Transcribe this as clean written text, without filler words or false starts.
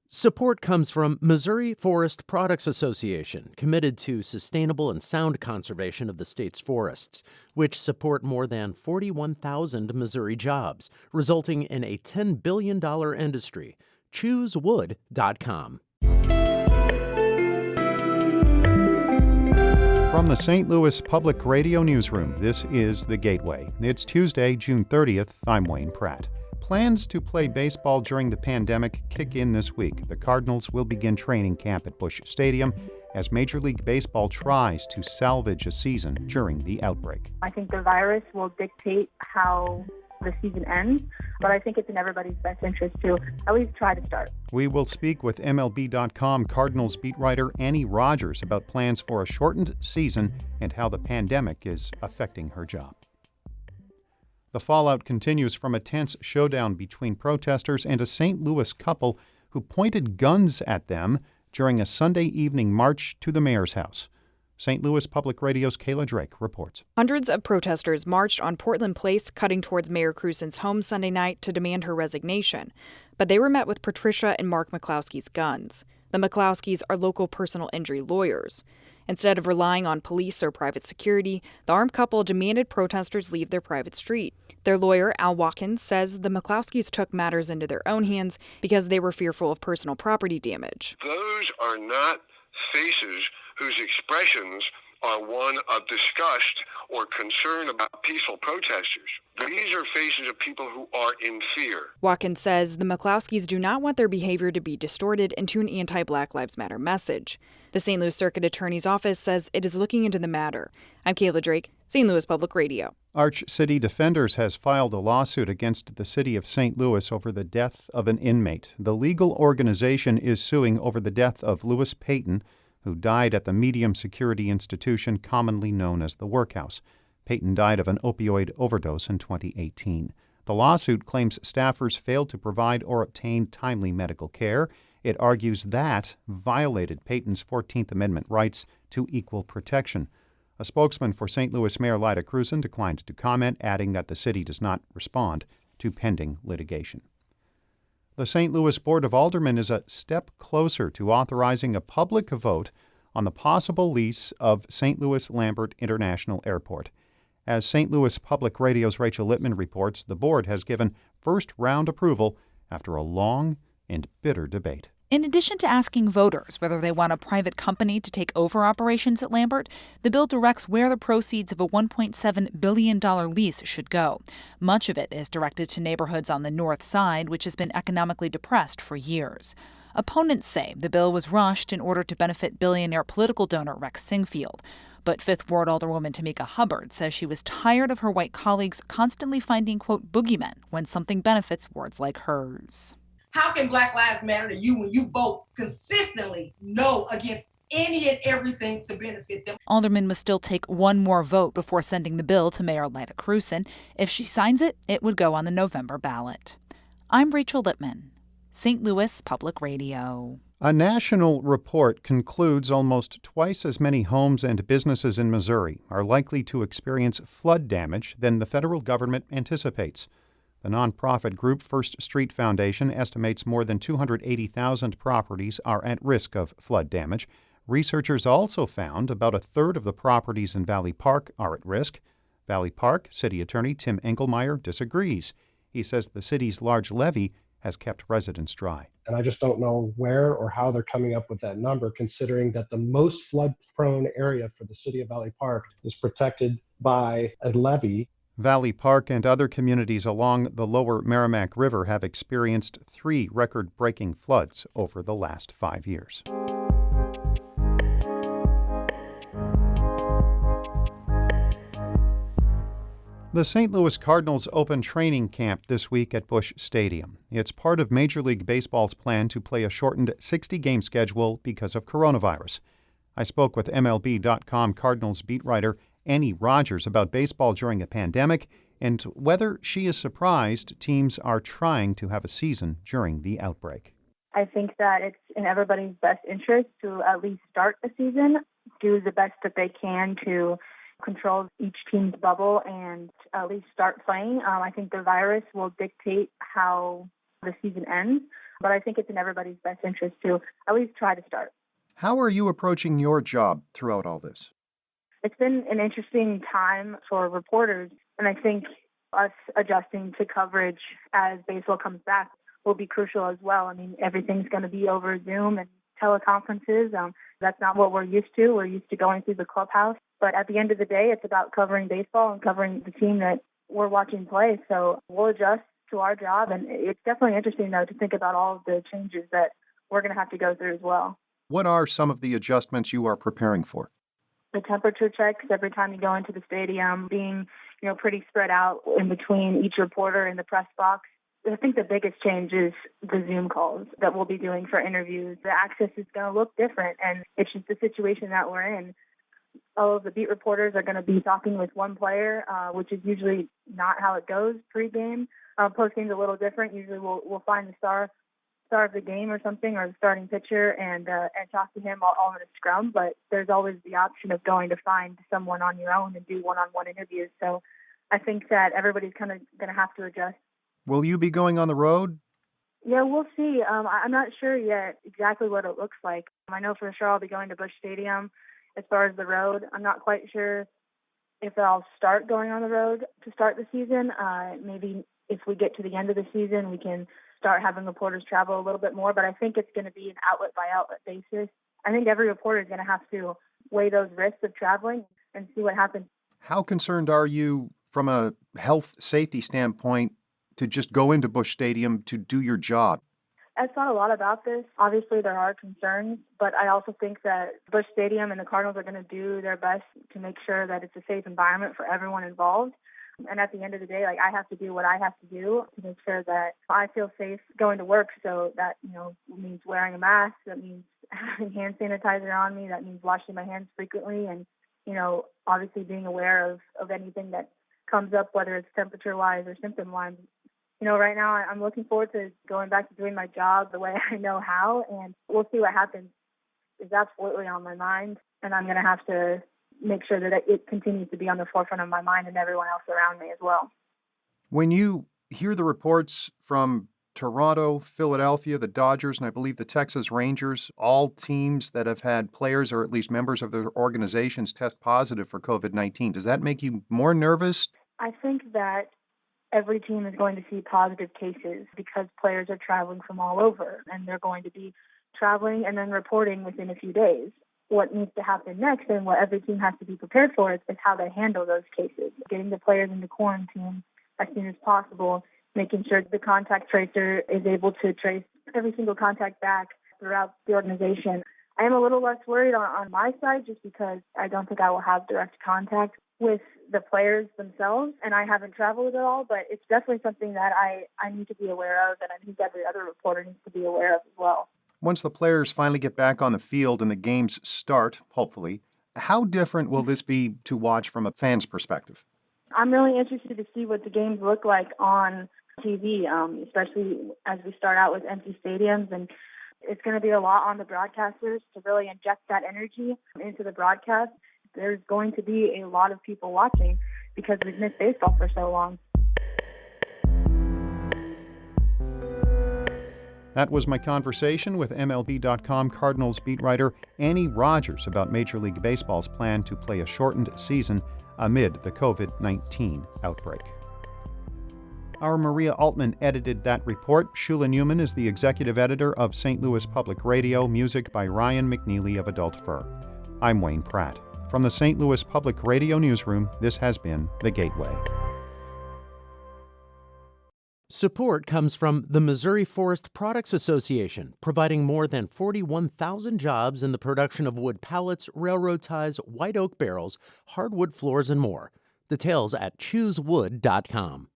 Support comes from Missouri Forest Products Association, committed to sustainable and sound conservation of the state's forests, which support more than 41,000 Missouri jobs, resulting in a $10 billion industry. ChooseWood.com. From the St. Louis Public Radio Newsroom, this is The Gateway. It's Tuesday, June 30th. I'm Wayne Pratt. Plans to play baseball during the pandemic kick in this week. The Cardinals will begin training camp at Busch Stadium as Major League Baseball tries to salvage a season during the outbreak. I think the virus will dictate how the season ends, but I think it's in everybody's best interest to at least try to start. We will speak with MLB.com Cardinals beat writer Annie Rogers about plans for a shortened season and how the pandemic is affecting her job. The fallout continues from a tense showdown between protesters and a St. Louis couple who pointed guns at them during a Sunday evening march to the mayor's house. St. Louis Public Radio's Kayla Drake reports. Hundreds of protesters marched on Portland Place, cutting towards Mayor Crusen's home Sunday night to demand her resignation. But they were met with Patricia and Mark McCloskey's guns. The McCloskeys are local personal injury lawyers. Instead of relying on police or private security, the armed couple demanded protesters leave their private street. Their lawyer, Al Watkins, says the McCloskeys took matters into their own hands because they were fearful of personal property damage. Those are not faces whose expressions are one of disgust or concern about peaceful protesters. These are faces of people who are in fear. Watkins says the McCloskeys do not want their behavior to be distorted into an anti-Black Lives Matter message. The St. Louis Circuit Attorney's Office says it is looking into the matter. I'm Kayla Drake, St. Louis Public Radio. Arch City Defenders has filed a lawsuit against the city of St. Louis over the death of an inmate. The legal organization is suing over the death of Lewis Payton, who died at the medium security institution commonly known as the Workhouse. Payton died of an opioid overdose in 2018. The lawsuit claims staffers failed to provide or obtain timely medical care. It argues that violated Payton's 14th Amendment rights to equal protection. A spokesman for St. Louis Mayor Lyda Cruzen declined to comment, adding that the city does not respond to pending litigation. The St. Louis Board of Aldermen is a step closer to authorizing a public vote on the possible lease of St. Louis Lambert International Airport. As St. Louis Public Radio's Rachel Littman reports, the board has given first-round approval after a long and bitter debate. In addition to asking voters whether they want a private company to take over operations at Lambert, the bill directs where the proceeds of a $1.7 billion lease should go. Much of it is directed to neighborhoods on the north side, which has been economically depressed for years. Opponents say the bill was rushed in order to benefit billionaire political donor Rex Singfield. But Fifth Ward Alderwoman Tamika Hubbard says she was tired of her white colleagues constantly finding, quote, boogeymen when something benefits wards like hers. How can Black Lives Matter to you when you vote consistently no against any and everything to benefit them? Alderman must still take one more vote before sending the bill to Mayor Lyda Cruzen. If she signs it, it would go on the November ballot. I'm Rachel Littman, St. Louis Public Radio. A national report concludes almost twice as many homes and businesses in Missouri are likely to experience flood damage than the federal government anticipates. The nonprofit group First Street Foundation estimates more than 280,000 properties are at risk of flood damage. Researchers also found about a third of the properties in Valley Park are at risk. Valley Park City Attorney Tim Engelmeyer disagrees. He says the city's large levee has kept residents dry. And I just don't know where or how they're coming up with that number, considering that the most flood-prone area for the city of Valley Park is protected by a levee. Valley Park and other communities along the lower Merrimack River have experienced 3 record-breaking floods over the last 5 years. The St. Louis Cardinals open training camp this week at Busch Stadium. It's part of Major League Baseball's plan to play a shortened 60-game schedule because of coronavirus. I spoke with MLB.com Cardinals beat writer Annie Rogers about baseball during a pandemic and whether she is surprised teams are trying to have a season during the outbreak. I think that it's in everybody's best interest to at least start a season, do the best that they can to control each team's bubble and at least start playing. I think the virus will dictate how the season ends, But I think it's in everybody's best interest to at least try to start. How are you approaching your job throughout all this? It's been an interesting time for reporters, and I think us adjusting to coverage as baseball comes back will be crucial as well. I mean, everything's going to be over Zoom and teleconferences. That's not what we're used to. We're used to going through the clubhouse. But at the end of the day, it's about covering baseball and covering the team that we're watching play. So we'll adjust to our job. And it's definitely interesting, though, to think about all of the changes that we're going to have to go through as well. What are some of the adjustments you are preparing for? The temperature checks every time you go into the stadium, being, pretty spread out in between each reporter in the press box. I think the biggest change is the Zoom calls that we'll be doing for interviews. The access is going to look different, and it's just the situation that we're in. All of the beat reporters are going to be talking with one player, which is usually not how it goes pregame. Postgame's a little different. Usually we'll find the star of the game or something, or the starting pitcher, and talk to him all in a scrum. But there's always the option of going to find someone on your own and do one-on-one interviews. So I think that everybody's kind of going to have to adjust. Will you be going on the road? Yeah, we'll see. I'm not sure yet exactly what it looks like. I know for sure I'll be going to Busch Stadium. As far as the road, I'm not quite sure if I'll start going on the road to start the season. Maybe if we get to the end of the season, we can start having reporters travel a little bit more. But I think it's going to be an outlet-by-outlet basis. I think every reporter is going to have to weigh those risks of traveling and see what happens. How concerned are you from a health safety standpoint to just go into Busch Stadium to do your job? I've thought a lot about this. Obviously, there are concerns, but I also think that Busch Stadium and the Cardinals are going to do their best to make sure that it's a safe environment for everyone involved. And at the end of the day, I have to do what I have to do to make sure that I feel safe going to work. So that, means wearing a mask. That means having hand sanitizer on me. That means washing my hands frequently. And, obviously being aware of anything that comes up, whether it's temperature-wise or symptom-wise. Right now I'm looking forward to going back to doing my job the way I know how, and we'll see what happens. It's absolutely on my mind, and I'm going to have to make sure that it continues to be on the forefront of my mind and everyone else around me as well. When you hear the reports from Toronto, Philadelphia, the Dodgers, and I believe the Texas Rangers, all teams that have had players or at least members of their organizations test positive for COVID-19, does that make you more nervous? I think that every team is going to see positive cases because players are traveling from all over, and they're going to be traveling and then reporting within a few days. What needs to happen next and what every team has to be prepared for is how they handle those cases, getting the players into quarantine as soon as possible, making sure the contact tracer is able to trace every single contact back throughout the organization. I am a little less worried on my side just because I don't think I will have direct contact with the players themselves, and I haven't traveled at all, but it's definitely something that I need to be aware of, and I think every other reporter needs to be aware of as well. Once the players finally get back on the field and the games start, hopefully, how different will this be to watch from a fan's perspective? I'm really interested to see what the games look like on TV, especially as we start out with empty stadiums, and it's going to be a lot on the broadcasters to really inject that energy into the broadcast. There's going to be a lot of people watching because we've missed baseball for so long. That was my conversation with MLB.com Cardinals beat writer Annie Rogers about Major League Baseball's plan to play a shortened season amid the COVID-19 outbreak. Our Maria Altman edited that report. Shula Newman is the executive editor of St. Louis Public Radio, music by Ryan McNeely of Adult Fur. I'm Wayne Pratt. From the St. Louis Public Radio newsroom, this has been The Gateway. Support comes from the Missouri Forest Products Association, providing more than 41,000 jobs in the production of wood pallets, railroad ties, white oak barrels, hardwood floors, and more. Details at choosewood.com.